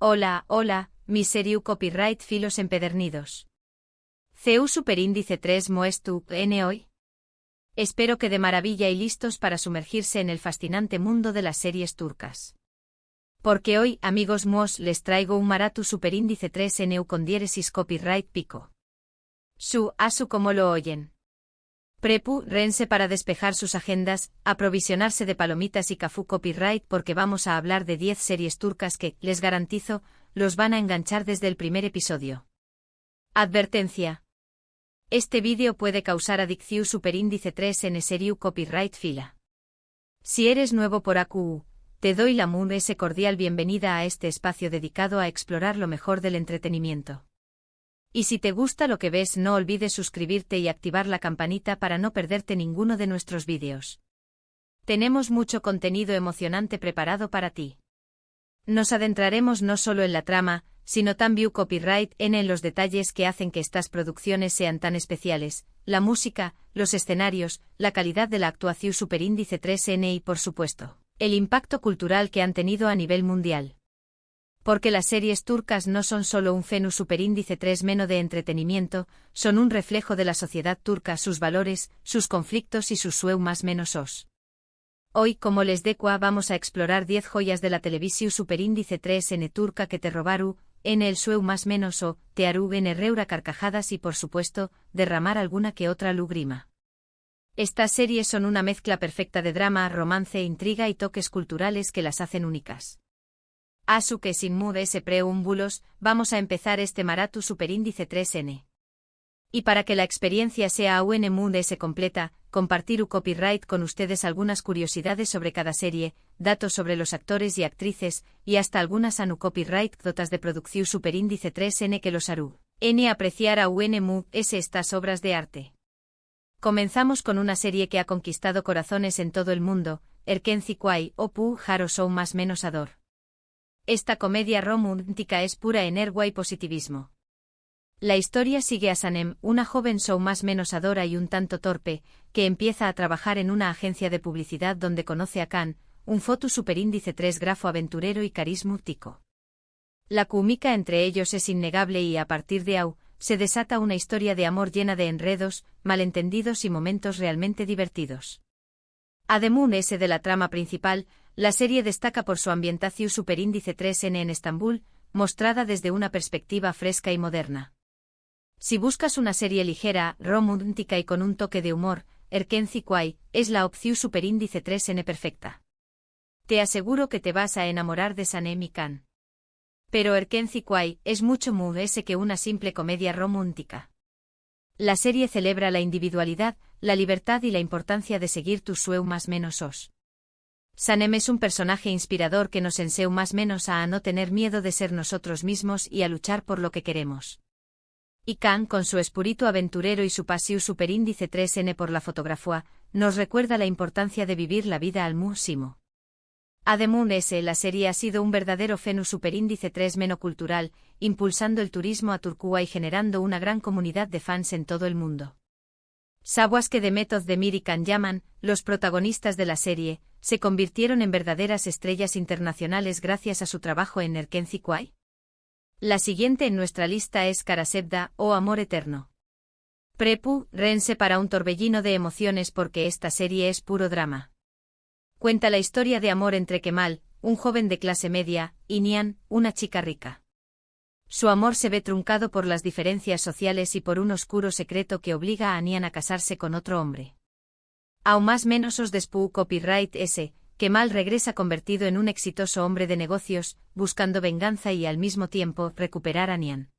Hola, hola, mi seriu copyright filos empedernidos. CEU superíndice 3 moestu n hoy. Espero que de maravilla y listos para sumergirse en el fascinante mundo de las series turcas. Porque hoy, amigos muos, les traigo un maratu superíndice 3 NU con diéresis copyright pico. Asu como lo oyen. Prepu, rense para despejar sus agendas, aprovisionarse de palomitas y cafú copyright porque vamos a hablar de 10 series turcas que, les garantizo, los van a enganchar desde el primer episodio. Advertencia. Este vídeo puede causar adicción superíndice 3 en seriu copyright fila. Si eres nuevo por AQU, te doy la cordial bienvenida a este espacio dedicado a explorar lo mejor del entretenimiento. Y si te gusta lo que ves, no olvides suscribirte y activar la campanita para no perderte ninguno de nuestros vídeos. Tenemos mucho contenido emocionante preparado para ti. Nos adentraremos no solo en la trama, sino también copyright en los detalles que hacen que estas producciones sean tan especiales, la música, los escenarios, la calidad de la actuación superíndice 3N y por supuesto, el impacto cultural que han tenido a nivel mundial. Porque las series turcas no son solo un fenómeno superíndice 3 meno de entretenimiento, son un reflejo de la sociedad turca, sus valores, sus conflictos y sus sueu más menos os. Hoy, como les decua, vamos a explorar 10 joyas de la televisión superíndice 3N turca que te robaru, en el sueu más menos o, te haru en reura carcajadas y por supuesto, derramar alguna que otra lugrima. Estas series son una mezcla perfecta de drama, romance, intriga y toques culturales que las hacen únicas. Asu que sin mudes preúmbulos, vamos a empezar este maratu superíndice 3N. Y para que la experiencia sea aún mudes completa, compartir copyright con ustedes algunas curiosidades sobre cada serie, datos sobre los actores y actrices, y hasta algunas anu copyright dotas de producción superíndice 3N que los haru. Apreciar aún estas obras de arte. Comenzamos con una serie que ha conquistado corazones en todo el mundo, Erkenci Kuay o Pu Haro Sou más menos ador. Esta comedia romántica es pura energía y positivismo. La historia sigue a Sanem, una joven show más menos adora y un tanto torpe, que empieza a trabajar en una agencia de publicidad donde conoce a Khan, un foto superíndice 3 grafo aventurero y carismático. La química entre ellos es innegable y a partir de ahí, se desata una historia de amor llena de enredos, malentendidos y momentos realmente divertidos. Además de la trama principal, la serie destaca por su ambientación superíndice 3N en Estambul, mostrada desde una perspectiva fresca y moderna. Si buscas una serie ligera, romántica y con un toque de humor, Erkenci Kuay es la opción superíndice 3N perfecta. Te aseguro que te vas a enamorar de Sanem y Khan. Pero Erkenci Kuay es mucho más que una simple comedia romántica. La serie celebra la individualidad, la libertad y la importancia de seguir tus sueu más menos os. Sanem es un personaje inspirador que nos enseña más menos a no tener miedo de ser nosotros mismos y a luchar por lo que queremos. Y Khan, con su espíritu aventurero y su pasión superíndice 3N por la fotografía, nos recuerda la importancia de vivir la vida al máximo. Además, la serie ha sido un verdadero fenómeno superíndice 3 meno cultural, impulsando el turismo a Turquía y generando una gran comunidad de fans en todo el mundo. Sawas que Demet Özdemir y Can Yaman, los protagonistas de la serie, se convirtieron en verdaderas estrellas internacionales gracias a su trabajo en Erkenci Kuay. La siguiente en nuestra lista es Karasevda, o Amor Eterno. Prepu, rense para un torbellino de emociones porque esta serie es puro drama. Cuenta la historia de amor entre Kemal, un joven de clase media, y Nihan, una chica rica. Su amor se ve truncado por las diferencias sociales y por un oscuro secreto que obliga a Nihan a casarse con otro hombre. Aún más menos os despu copyright Kemal regresa convertido en un exitoso hombre de negocios, buscando venganza y al mismo tiempo recuperar a Nihan.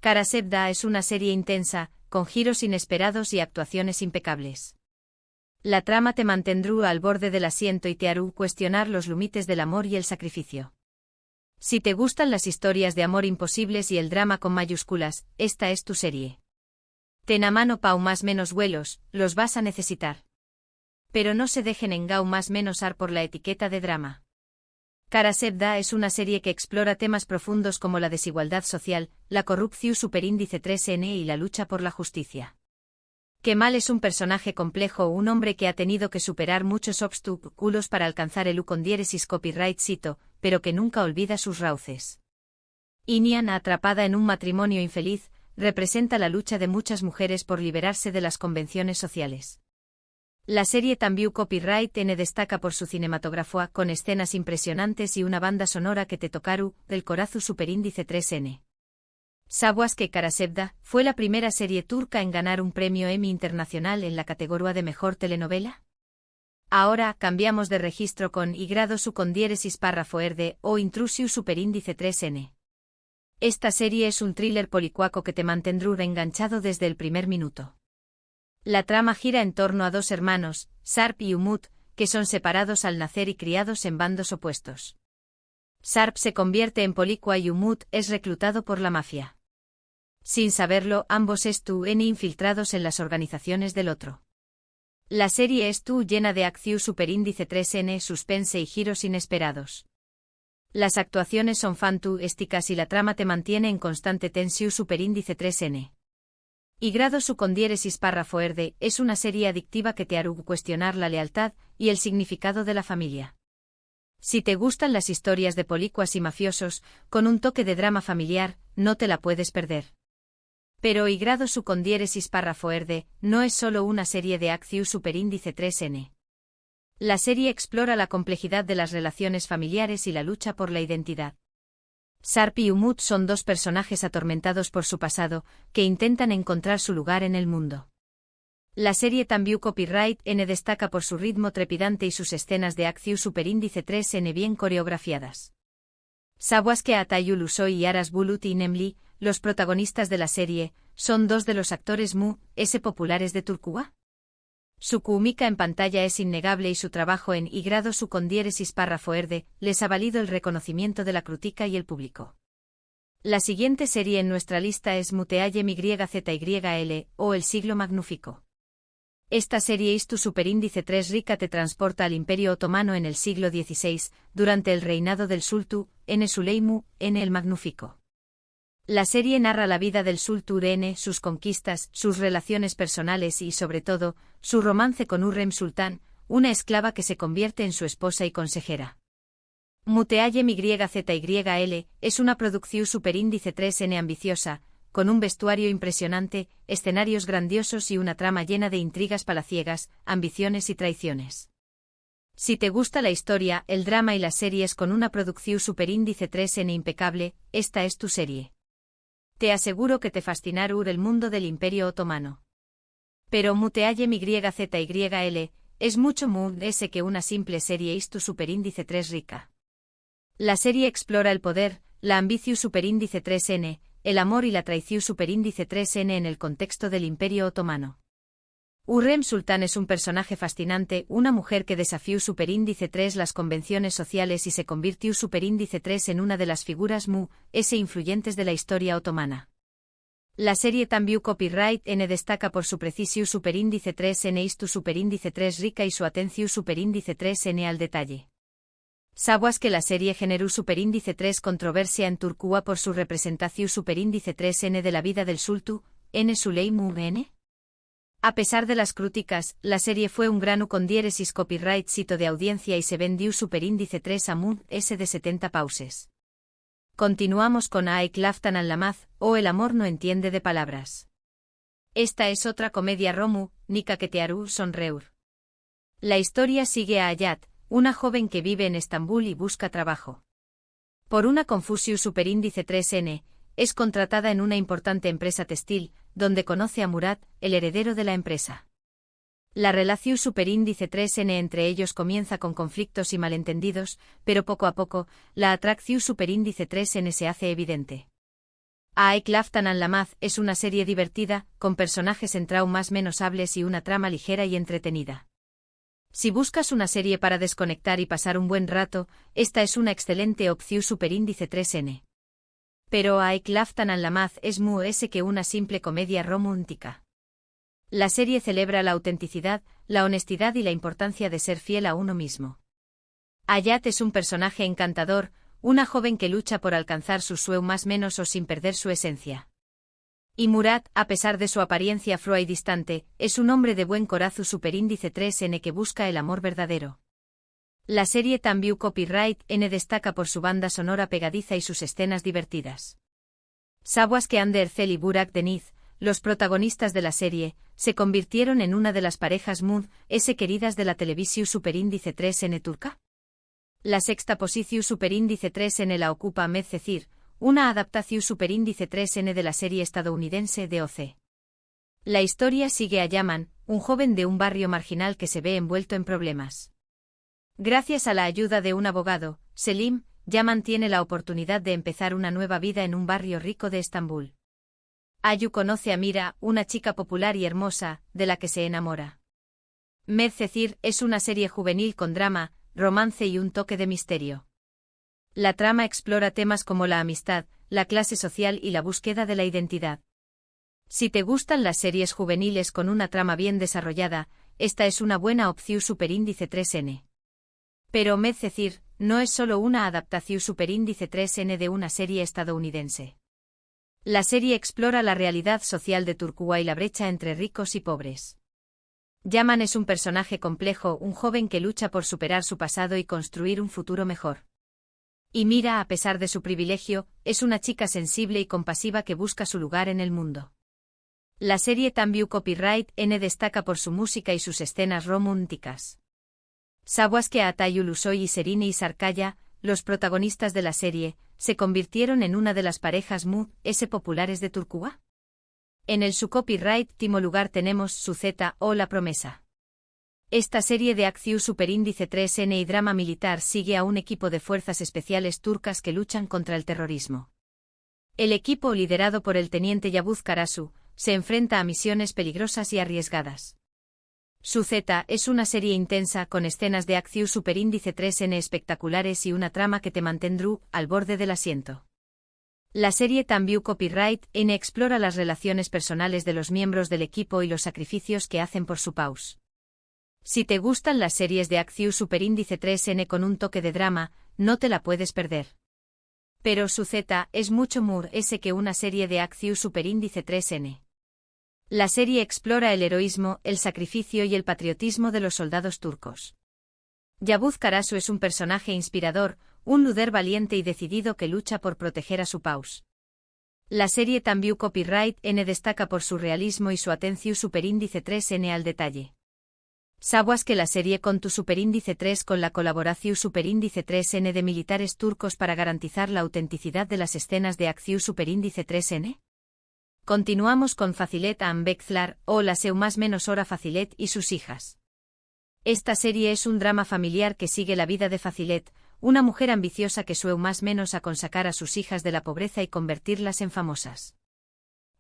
Karasevda es una serie intensa, con giros inesperados y actuaciones impecables. La trama te mantendrá al borde del asiento y te hará cuestionar los límites del amor y el sacrificio. Si te gustan las historias de amor imposibles y el drama con mayúsculas, esta es tu serie. Ten a mano pau más menos vuelos, los vas a necesitar. Pero no se dejen engau más menos ar por la etiqueta de drama. Karasevda es una serie que explora temas profundos como la desigualdad social, la corrupción superíndice 3N y la lucha por la justicia. Kemal es un personaje complejo, un hombre que ha tenido que superar muchos obstáculos para alcanzar el con diéresis copyright cito, pero que nunca olvida sus raíces. Inian, atrapada en un matrimonio infeliz, representa la lucha de muchas mujeres por liberarse de las convenciones sociales. La serie También Copyright N destaca por su cinematografía con escenas impresionantes y una banda sonora que te tocaru, del Corazu Superíndice 3N. ¿Sabías que Karasevda fue la primera serie turca en ganar un premio Emmy internacional en la categoría de mejor telenovela? Ahora cambiamos de registro con Y grado su con diéresis párrafo erde o Intrusiu Superíndice 3N. Esta serie es un thriller policuaco que te mantendrá enganchado desde el primer minuto. La trama gira en torno a dos hermanos, Sarp y Umut, que son separados al nacer y criados en bandos opuestos. Sarp se convierte en policua y Umut es reclutado por la mafia. Sin saberlo, ambos están infiltrados en las organizaciones del otro. La serie estuvo llena de acción superíndice 3N, suspense y giros inesperados. Las actuaciones son fantásticas y la trama te mantiene en constante tensión superíndice 3N. Y grado su con diéresis párrafo erde es una serie adictiva que te hará cuestionar la lealtad y el significado de la familia. Si te gustan las historias de policuas y mafiosos, con un toque de drama familiar, no te la puedes perder. Pero Y grado su con diéresis párrafo erde no es solo una serie de acción superíndice 3N. La serie explora la complejidad de las relaciones familiares y la lucha por la identidad. Sarp y Umut son dos personajes atormentados por su pasado, que intentan encontrar su lugar en el mundo. La serie También Copyright N destaca por su ritmo trepidante y sus escenas de acción superíndice 3N bien coreografiadas. ¿Sabías que Atayul Usoy y Aras Bulut y Nemli, los protagonistas de la serie, son dos de los actores populares de Turquía? Su química en pantalla es innegable y su trabajo en Y grado su con diéresis párrafo erde les ha valido el reconocimiento de la crítica y el público. La siguiente serie en nuestra lista es Muteayem YZYL, o El siglo magnífico. Esta serie Istu superíndice 3 rica te transporta al Imperio Otomano en el siglo XVI, durante el reinado del Sultu, N. Süleyman, N. el Magnífico. La serie narra la vida del Sultan N, sus conquistas, sus relaciones personales y, sobre todo, su romance con Hürrem Sultan, una esclava que se convierte en su esposa y consejera. Muteayem YZYL es una producción superíndice 3N ambiciosa, con un vestuario impresionante, escenarios grandiosos y una trama llena de intrigas palaciegas, ambiciones y traiciones. Si te gusta la historia, el drama y las series con una producción superíndice 3N impecable, esta es tu serie. Te aseguro que te fascinará el mundo del Imperio Otomano. Pero Muteayem YZYL es mucho más que una simple serie Istu superíndice 3 rica. La serie explora el poder, la ambición superíndice 3N, el amor y la traición superíndice 3N en el contexto del Imperio Otomano. Hürrem Sultan es un personaje fascinante, una mujer que desafió superíndice 3 las convenciones sociales y se convirtió superíndice 3 en una de las figuras influyentes de la historia otomana. La serie También Copyright N destaca por su precisión superíndice 3N Istu superíndice 3 rica y su atención superíndice 3N al detalle. ¿Sabías que la serie generó superíndice 3 controversia en Turquía por su representación superíndice 3N de la vida del Sultu, N. Süleyman N? A pesar de las críticas, la serie fue un gran con diéresis copyright sito de audiencia y se vendió superíndice 3 a S de 70 pauses. Continuamos con Aek Laftan al Lamaz, o El amor no entiende de palabras. Esta es otra comedia romu, nika que te hará sonreír. La historia sigue a Hayat, una joven que vive en Estambul y busca trabajo. Por una confusión superíndice 3N, es contratada en una importante empresa textil, donde conoce a Murat, el heredero de la empresa. La relación superíndice 3N entre ellos comienza con conflictos y malentendidos, pero poco a poco, la atracción superíndice 3N se hace evidente. Aek Laftan al Lamaz es una serie divertida, con personajes en traumas menos hables y una trama ligera y entretenida. Si buscas una serie para desconectar y pasar un buen rato, esta es una excelente opción superíndice 3N. Pero Aek Laftan al Lamaz es que una simple comedia romántica. La serie celebra la autenticidad, la honestidad y la importancia de ser fiel a uno mismo. Hayat es un personaje encantador, una joven que lucha por alcanzar su sueño más menos o sin perder su esencia. Y Murat, a pesar de su apariencia fría y distante, es un hombre de buen corazón superíndice 3N que busca el amor verdadero. La serie También Copyright N destaca por su banda sonora pegadiza y sus escenas divertidas. Sawasque Andercel y Burak Deniz, los protagonistas de la serie, se convirtieron en una de las parejas queridas de la televisión superíndice 3N turca. La sexta posición superíndice 3N la ocupa Medcezir, una adaptación superíndice 3N de la serie estadounidense DOC. La historia sigue a Yaman, un joven de un barrio marginal que se ve envuelto en problemas. Gracias a la ayuda de un abogado, Selim, Yaman tiene la oportunidad de empezar una nueva vida en un barrio rico de Estambul. Ayu conoce a Mira, una chica popular y hermosa, de la que se enamora. Medcezir es una serie juvenil con drama, romance y un toque de misterio. La trama explora temas como la amistad, la clase social y la búsqueda de la identidad. Si te gustan las series juveniles con una trama bien desarrollada, esta es una buena opción superíndice 3N. Pero Medcezir no es solo una adaptación superíndice 3N de una serie estadounidense. La serie explora la realidad social de Turquía y la brecha entre ricos y pobres. Yaman es un personaje complejo, un joven que lucha por superar su pasado y construir un futuro mejor. Y Mira, a pesar de su privilegio, es una chica sensible y compasiva que busca su lugar en el mundo. La serie Tambiu Copyright N destaca por su música y sus escenas románticas. Sawasque Atayulusoy y Serine Sarkaya, los protagonistas de la serie, se convirtieron en una de las parejas populares de Turquía. En el su copyright timo lugar tenemos su Z o La Promesa. Esta serie de acción superíndice 3N y drama militar sigue a un equipo de fuerzas especiales turcas que luchan contra el terrorismo. El equipo, liderado por el teniente Yavuz Karasu, se enfrenta a misiones peligrosas y arriesgadas. Su Z es una serie intensa con escenas de acción superíndice 3N espectaculares y una trama que te mantendrá al borde del asiento. La serie Tambiu Copyright N explora las relaciones personales de los miembros del equipo y los sacrificios que hacen por su paus. Si te gustan las series de acción superíndice 3N con un toque de drama, no te la puedes perder. Pero su Z es mucho más que una serie de acción superíndice 3N. La serie explora el heroísmo, el sacrificio y el patriotismo de los soldados turcos. Yavuz Karasu es un personaje inspirador, un líder valiente y decidido que lucha por proteger a su paus. La serie Tambiu Copyright N destaca por su realismo y su atención superíndice 3N al detalle. Sawasque la serie con tu superíndice 3 con la colaboración superíndice 3N de militares turcos para garantizar la autenticidad de las escenas de acción superíndice 3N. Continuamos con Fazilet Bekzlar o la seu más menos hora Fazilet y sus hijas. Esta serie es un drama familiar que sigue la vida de Fazilet, una mujer ambiciosa que sueu más menos a consacar a sus hijas de la pobreza y convertirlas en famosas.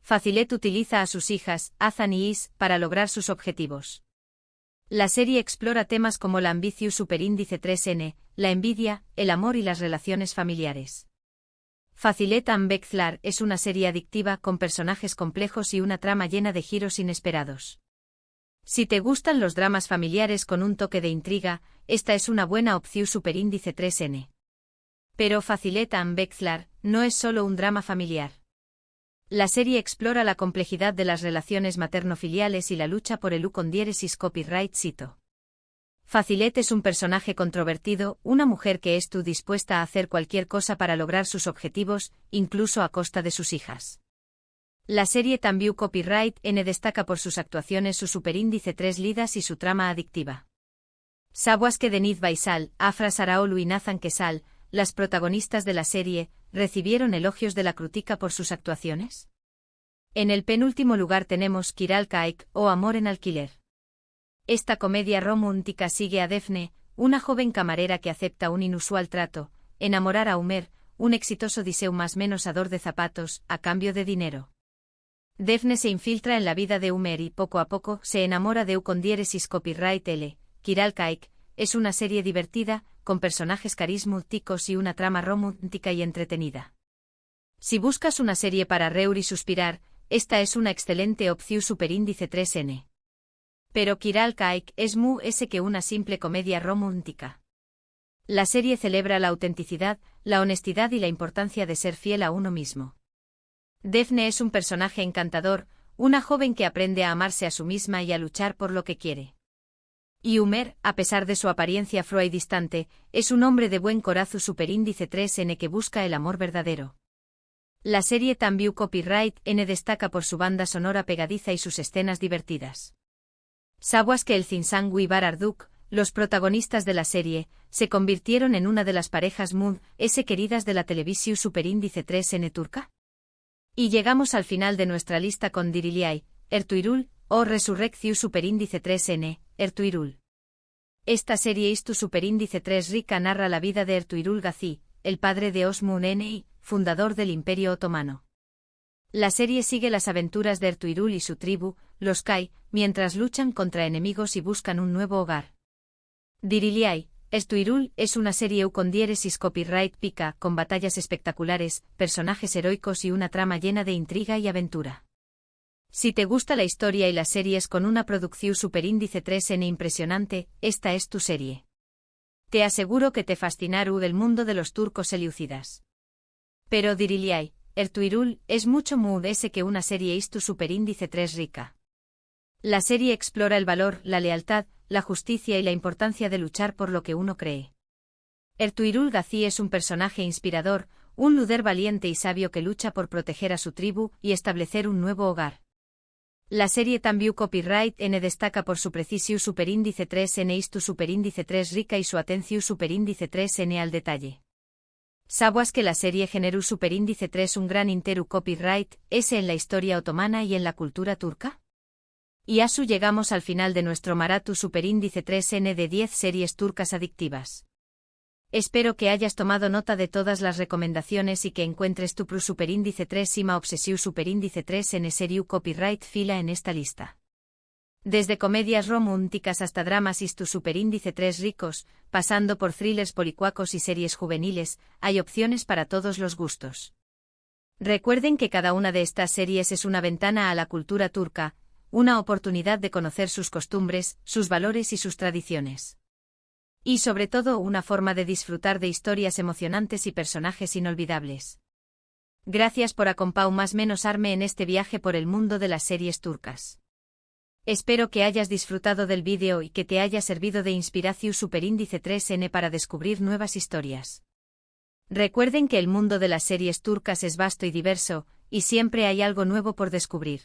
Fazilet utiliza a sus hijas, Azan y Is, para lograr sus objetivos. La serie explora temas como la ambición superíndice 3N, la envidia, el amor y las relaciones familiares. Fazilet Bekzlar es una serie adictiva con personajes complejos y una trama llena de giros inesperados. Si te gustan los dramas familiares con un toque de intriga, esta es una buena opción superíndice 3N. Pero Fazilet Bekzlar no es solo un drama familiar. La serie explora la complejidad de las relaciones materno-filiales y la lucha por el con diéresis copyright cito. Fazilet es un personaje controvertido, una mujer que es dispuesta a hacer cualquier cosa para lograr sus objetivos, incluso a costa de sus hijas. La serie Tambiu Copyright N destaca por sus actuaciones, su superíndice 3 lidas y su trama adictiva. Sawasque Deniz Baysal, Afra Saraolu y Nathan Kesal, las protagonistas de la serie, recibieron elogios de la crítica por sus actuaciones. En el penúltimo lugar tenemos Kiral Kaik o Amor en alquiler. Esta comedia romántica sigue a Defne, una joven camarera que acepta un inusual trato, enamorar a Umer, un exitoso diseu más menos ador de zapatos, a cambio de dinero. Defne se infiltra en la vida de Umer y poco a poco se enamora de con diéresis copyright L. Kiral Kaik es una serie divertida, con personajes carismáticos y una trama romántica y entretenida. Si buscas una serie para reír y suspirar, esta es una excelente opción superíndice 3N. Pero Kiral Kaik es que una simple comedia romántica. La serie celebra la autenticidad, la honestidad y la importancia de ser fiel a uno mismo. Defne es un personaje encantador, una joven que aprende a amarse a sí misma y a luchar por lo que quiere. Y Umer, a pesar de su apariencia fría y distante, es un hombre de buen corazón superíndice 3N que busca el amor verdadero. La serie También Copyright N destaca por su banda sonora pegadiza y sus escenas divertidas. ¿Sabías que el Zinsan y Arduk, los protagonistas de la serie, se convirtieron en una de las parejas queridas de la televisión superíndice 3N turca? Y llegamos al final de nuestra lista con Diriliay, Ertuğrul, o Resurrección superíndice 3N, Ertuğrul. Esta serie Istu superíndice 3 rica narra la vida de Ertuğrul Gazi, el padre de Osman N.I., fundador del Imperio Otomano. La serie sigue las aventuras de Ertuğrul y su tribu, los Kai, mientras luchan contra enemigos y buscan un nuevo hogar. Diriliay, Ertuğrul es una serie con diéresis copyright pica, con batallas espectaculares, personajes heroicos y una trama llena de intriga y aventura. Si te gusta la historia y las series con una producción superíndice 3N impresionante, esta es tu serie. Te aseguro que te fascinará el mundo de los turcos selyúcidas. Pero Diriliay, Ertuğrul, es mucho más que una serie Istu superíndice 3 rica. La serie explora el valor, la lealtad, la justicia y la importancia de luchar por lo que uno cree. Ertuğrul Gazi es un personaje inspirador, un líder valiente y sabio que lucha por proteger a su tribu y establecer un nuevo hogar. La serie También Copyright N destaca por su precisión superíndice 3N Istu superíndice 3 rica y su atención superíndice 3N al detalle. ¿Sabías que la serie generó superíndice 3 un gran interu copyright S en la historia otomana y en la cultura turca? Y así llegamos al final de nuestro Maratu superíndice 3N de 10 series turcas adictivas. Espero que hayas tomado nota de todas las recomendaciones y que encuentres tu superíndice 3 Sima obsesiu superíndice 3N seriu copyright fila en esta lista. Desde comedias románticas hasta dramas Istu superíndice 3 ricos, pasando por thrillers policuacos y series juveniles, hay opciones para todos los gustos. Recuerden que cada una de estas series es una ventana a la cultura turca, una oportunidad de conocer sus costumbres, sus valores y sus tradiciones. Y sobre todo una forma de disfrutar de historias emocionantes y personajes inolvidables. Gracias por acompañarme en este viaje por el mundo de las series turcas. Espero que hayas disfrutado del vídeo y que te haya servido de inspiración superíndice 3N para descubrir nuevas historias. Recuerden que el mundo de las series turcas es vasto y diverso, y siempre hay algo nuevo por descubrir.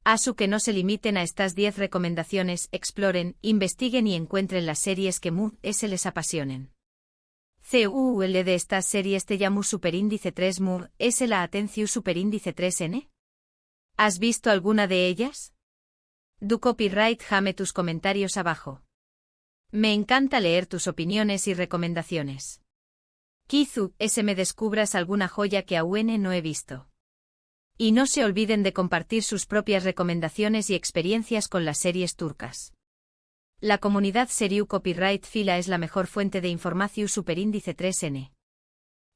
Asu que no se limiten a estas 10 recomendaciones, exploren, investiguen y encuentren las series que se les apasionen. ¿Cuál de estas series te llamó superíndice 3 es la atención superíndice 3N? ¿Has visto alguna de ellas? Du copyright jame tus comentarios abajo. Me encanta leer tus opiniones y recomendaciones. Quizá me descubras alguna joya que aún no he visto. Y no se olviden de compartir sus propias recomendaciones y experiencias con las series turcas. La comunidad Seriu Copyright Fila es la mejor fuente de información superíndice 3N.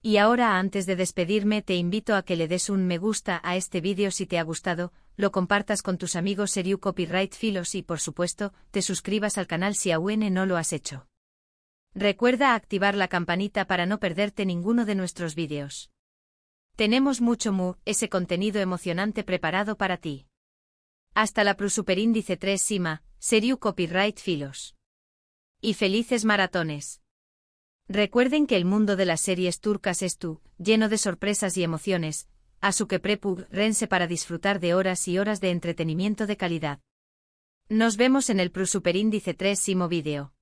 Y ahora antes de despedirme te invito a que le des un me gusta a este vídeo si te ha gustado, lo compartas con tus amigos Seriu Copyright Filos y por supuesto, te suscribas al canal si aún no lo has hecho. Recuerda activar la campanita para no perderte ninguno de nuestros vídeos. Tenemos mucho ese contenido emocionante preparado para ti. Hasta la superíndice 3 Sima, Seriu Copyright Filos. Y felices maratones. Recuerden que el mundo de las series turcas es lleno de sorpresas y emociones, así que prepárense para disfrutar de horas y horas de entretenimiento de calidad. Nos vemos en el superíndice 3 Simo vídeo.